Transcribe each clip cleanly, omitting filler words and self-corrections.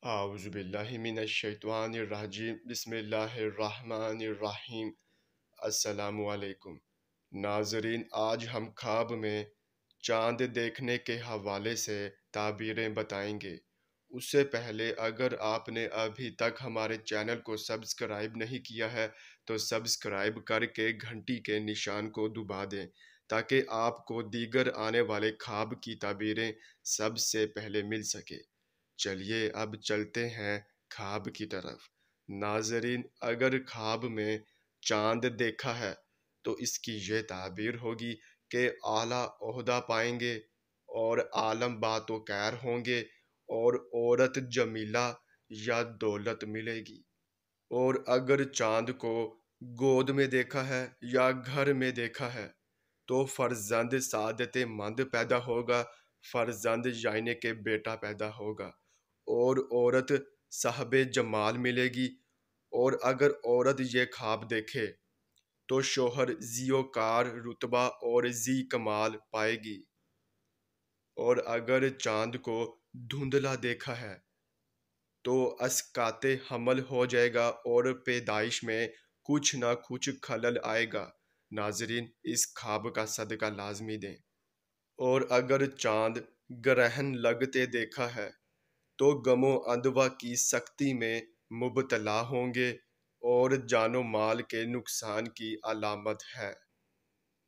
اعوذ باللہ من الشیطان الرجیم بسم اللہ الرحمن الرحیم۔ السلام علیکم ناظرین، آج ہم خواب میں چاند دیکھنے کے حوالے سے تعبیریں بتائیں گے۔ اس سے پہلے اگر آپ نے ابھی تک ہمارے چینل کو سبسکرائب نہیں کیا ہے تو سبسکرائب کر کے گھنٹی کے نشان کو دبا دیں تاکہ آپ کو دیگر آنے والے خواب کی تعبیریں سب سے پہلے مل سکے۔ چلیے اب چلتے ہیں خواب کی طرف۔ ناظرین، اگر خواب میں چاند دیکھا ہے تو اس کی یہ تعبیر ہوگی کہ اعلیٰ عہدہ پائیں گے اور عالم بات و خیر ہوں گے اور عورت جمیلہ یا دولت ملے گی۔ اور اگر چاند کو گود میں دیکھا ہے یا گھر میں دیکھا ہے تو فرزند سعادت مند پیدا ہوگا، فرزند یعنی کہ بیٹا پیدا ہوگا اور عورت صاحب جمال ملے گی۔ اور اگر عورت یہ خواب دیکھے تو شوہر ذی وقار رتبہ اور ذی کمال پائے گی۔ اور اگر چاند کو دھندلا دیکھا ہے تو اسقاط حمل ہو جائے گا اور پیدائش میں کچھ نہ کچھ خلل آئے گا۔ ناظرین، اس خواب کا صدقہ لازمی دیں۔ اور اگر چاند گرہن لگتے دیکھا ہے تو غم و اندوہ کی سختی میں مبتلا ہوں گے اور جان و مال کے نقصان کی علامت ہے۔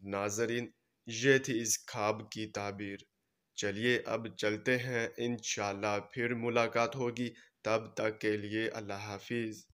ناظرین، یہ تھی اس خواب کی تعبیر۔ چلیے اب چلتے ہیں، انشاءاللہ پھر ملاقات ہوگی، تب تک کے لیے اللہ حافظ۔